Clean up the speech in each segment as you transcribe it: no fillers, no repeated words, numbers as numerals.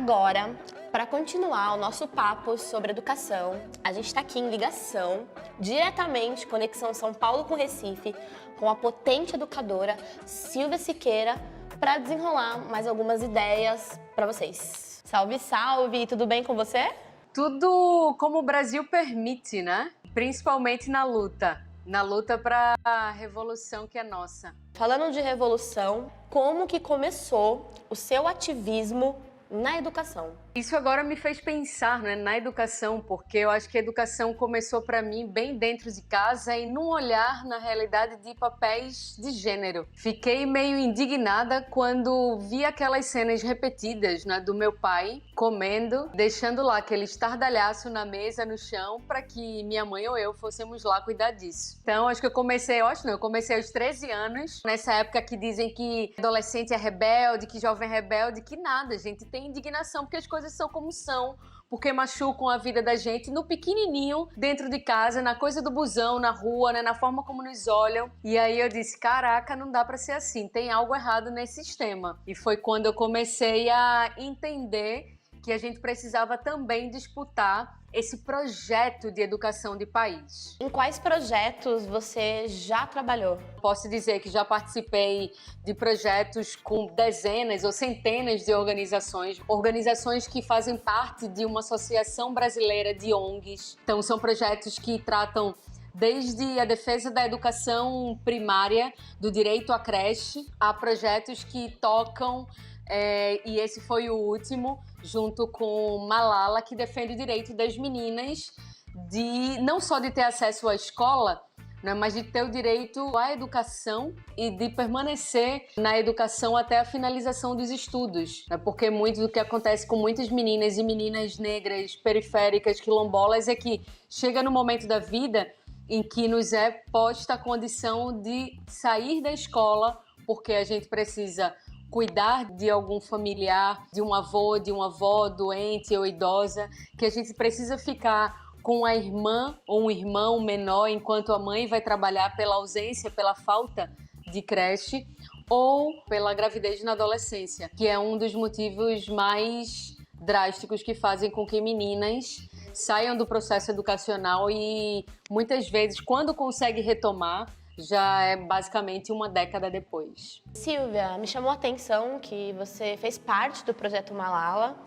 agora, para continuar o nosso papo sobre educação, a gente está aqui em ligação, diretamente, conexão São Paulo com Recife, com a potente educadora Silvia Siqueira, para desenrolar mais algumas ideias para vocês. Salve, salve! Tudo bem com você? Tudo como o Brasil permite, né? Principalmente na luta para a revolução que é nossa. Falando de revolução, como que começou o seu ativismo na educação? Isso agora me fez pensar, né, na educação, porque eu acho que a educação começou para mim bem dentro de casa e num olhar na realidade de papéis de gênero. Fiquei meio indignada quando vi aquelas cenas repetidas, né, do meu pai comendo, deixando lá aquele estardalhaço na mesa, no chão, para que minha mãe ou eu fôssemos lá cuidar disso. Então, eu comecei aos 13 anos, nessa época que dizem que adolescente é rebelde, que jovem é rebelde, que nada, gente, tem indignação porque as coisas são como são, porque machucam a vida da gente no pequenininho, dentro de casa, na coisa do busão, na rua, né, na forma como nos olham. E aí eu disse, caraca, não dá pra ser assim, tem algo errado nesse sistema. E foi quando eu comecei a entender que a gente precisava também disputar esse projeto de educação de país. Em quais projetos você já trabalhou? Posso dizer que já participei de projetos com dezenas ou centenas de organizações que fazem parte de uma associação brasileira de ONGs. Então são projetos que tratam desde a defesa da educação primária, do direito à creche, a projetos que tocam, e esse foi o último, junto com Malala, que defende o direito das meninas de não só de ter acesso à escola, né, mas de ter o direito à educação e de permanecer na educação até a finalização dos estudos. Né, porque muito do que acontece com muitas meninas e meninas negras, periféricas, quilombolas, é que chega no momento da vida em que nos é posta a condição de sair da escola porque a gente precisa cuidar de algum familiar, de um avô, de uma avó doente ou idosa, que a gente precisa ficar com a irmã ou um irmão menor enquanto a mãe vai trabalhar pela ausência, pela falta de creche ou pela gravidez na adolescência, que é um dos motivos mais drásticos que fazem com que meninas saiam do processo educacional e muitas vezes, quando consegue retomar, já é basicamente uma década depois. Silvia, me chamou a atenção que você fez parte do Projeto Malala.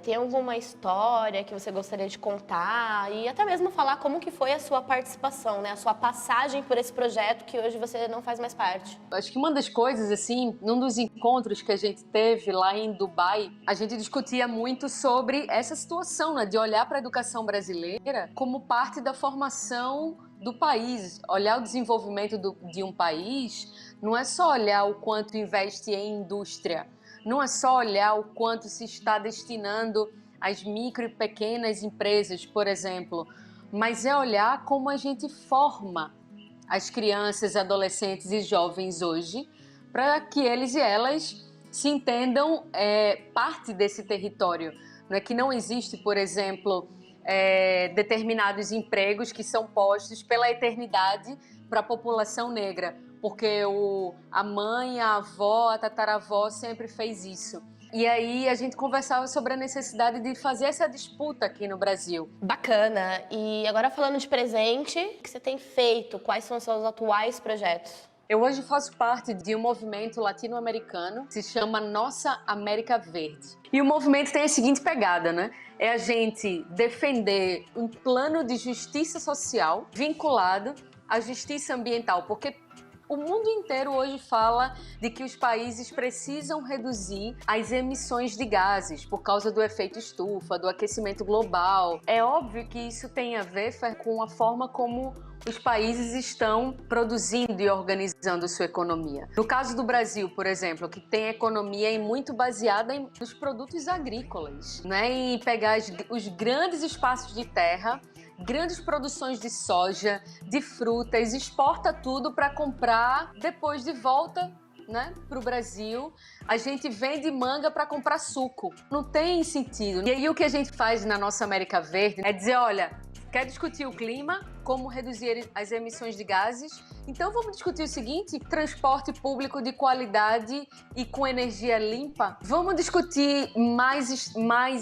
Tem alguma história que você gostaria de contar e até mesmo falar como que foi a sua participação, né? A sua passagem por esse projeto que hoje você não faz mais parte? Acho que uma das coisas, assim, num dos encontros que a gente teve lá em Dubai, a gente discutia muito sobre essa situação, né, de olhar para a educação brasileira como parte da formação do país. Olhar o desenvolvimento de um país não é só olhar o quanto investe em indústria, não é só olhar o quanto se está destinando às micro e pequenas empresas, por exemplo, mas é olhar como a gente forma as crianças, adolescentes e jovens hoje para que eles e elas se entendam parte desse território. Não é que não existe, por exemplo, determinados empregos que são postos pela eternidade para a população negra, porque a mãe, a avó, a tataravó sempre fez isso. E aí a gente conversava sobre a necessidade de fazer essa disputa aqui no Brasil. Bacana. E agora falando de presente, o que você tem feito? Quais são os seus atuais projetos? Eu hoje faço parte de um movimento latino-americano que se chama Nossa América Verde. E o movimento tem a seguinte pegada, né? É a gente defender um plano de justiça social vinculado à justiça ambiental, porque o mundo inteiro hoje fala de que os países precisam reduzir as emissões de gases por causa do efeito estufa, do aquecimento global. É óbvio que isso tem a ver com a forma como os países estão produzindo e organizando sua economia. No caso do Brasil, por exemplo, que tem economia muito baseada nos produtos agrícolas, né? Em pegar os grandes espaços de terra, grandes produções de soja, de frutas, exporta tudo para comprar depois de volta, né, para o Brasil. A gente vende manga para comprar suco. Não tem sentido. E aí o que a gente faz na nossa América Verde é dizer, olha, quer discutir o clima, como reduzir as emissões de gases? Então vamos discutir o seguinte: transporte público de qualidade e com energia limpa. Vamos discutir mais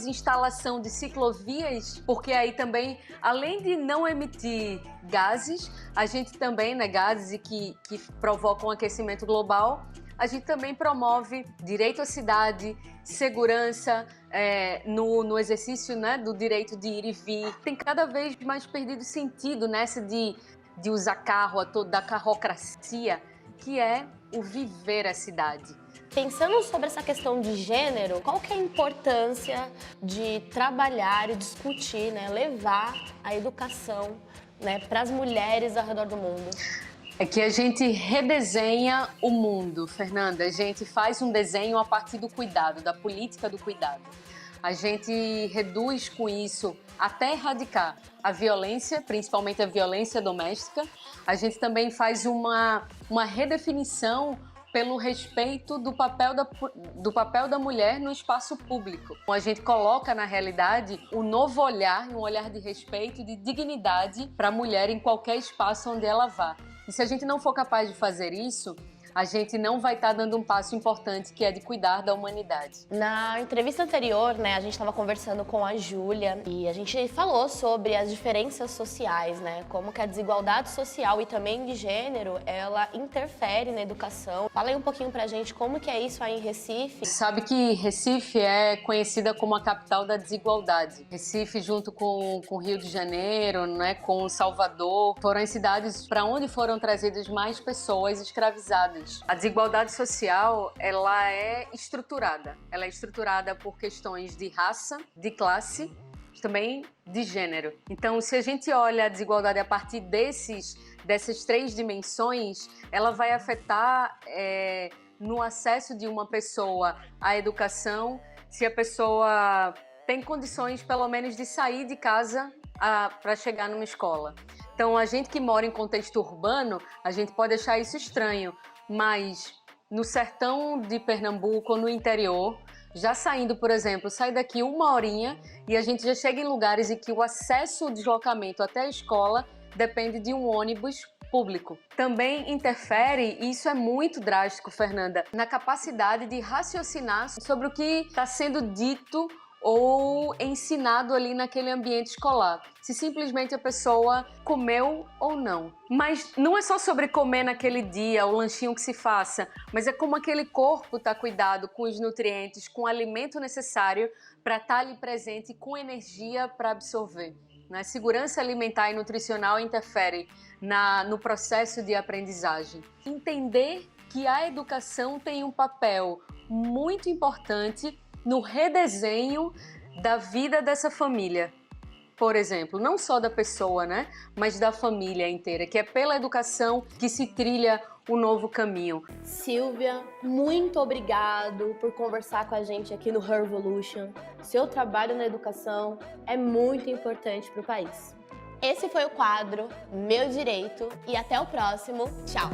instalação de ciclovias, porque aí também, além de não emitir gases, a gente também, né, gases que provocam aquecimento global, a gente também promove direito à cidade, segurança, no exercício, né, do direito de ir e vir. Tem cada vez mais perdido sentido nessa de usar carro, da carrocracia, que é o viver a cidade. Pensando sobre essa questão de gênero, qual que é a importância de trabalhar e discutir, né, levar a educação, né, para as mulheres ao redor do mundo? É que a gente redesenha o mundo, Fernanda. A gente faz um desenho a partir do cuidado, da política do cuidado. A gente reduz com isso até erradicar a violência, principalmente a violência doméstica. A gente também faz uma redefinição pelo respeito do papel da mulher no espaço público. A gente coloca, na realidade, um novo olhar, um olhar de respeito e de dignidade para a mulher em qualquer espaço onde ela vá. E se a gente não for capaz de fazer isso, a gente não vai estar dando um passo importante, que é de cuidar da humanidade. Na entrevista anterior, né, a gente estava conversando com a Júlia e a gente falou sobre as diferenças sociais, né, como que a desigualdade social e também de gênero, ela interfere na educação. Fala aí um pouquinho pra gente como que é isso aí em Recife. Sabe que Recife é conhecida como a capital da desigualdade. Recife, junto com Rio de Janeiro, né, com Salvador, foram as cidades para onde foram trazidas mais pessoas escravizadas. A desigualdade social, ela é estruturada. Ela é estruturada por questões de raça, de classe, também de gênero. Então, se a gente olha a desigualdade a partir dessas três dimensões, ela vai afetar no acesso de uma pessoa à educação, se a pessoa tem condições, pelo menos, de sair de casa para chegar numa escola. Então, a gente que mora em contexto urbano, a gente pode achar isso estranho, mas no sertão de Pernambuco ou no interior, já saindo, por exemplo, sai daqui 1 horinha e a gente já chega em lugares em que o acesso, o deslocamento até a escola depende de um ônibus público. Também interfere, e isso é muito drástico, Fernanda, na capacidade de raciocinar sobre o que está sendo dito ou ensinado ali naquele ambiente escolar. Se simplesmente a pessoa comeu ou não. Mas não é só sobre comer naquele dia, o lanchinho que se faça, mas é como aquele corpo está cuidado com os nutrientes, com o alimento necessário para estar ali presente com energia para absorver. Né? Segurança alimentar e nutricional interfere no processo de aprendizagem. Entender que a educação tem um papel muito importante no redesenho da vida dessa família. Por exemplo, não só da pessoa, né, mas da família inteira, que é pela educação que se trilha o novo caminho. Silvia, muito obrigado por conversar com a gente aqui no Her Revolution. Seu trabalho na educação é muito importante para o país. Esse foi o quadro Meu Direito e até o próximo. Tchau!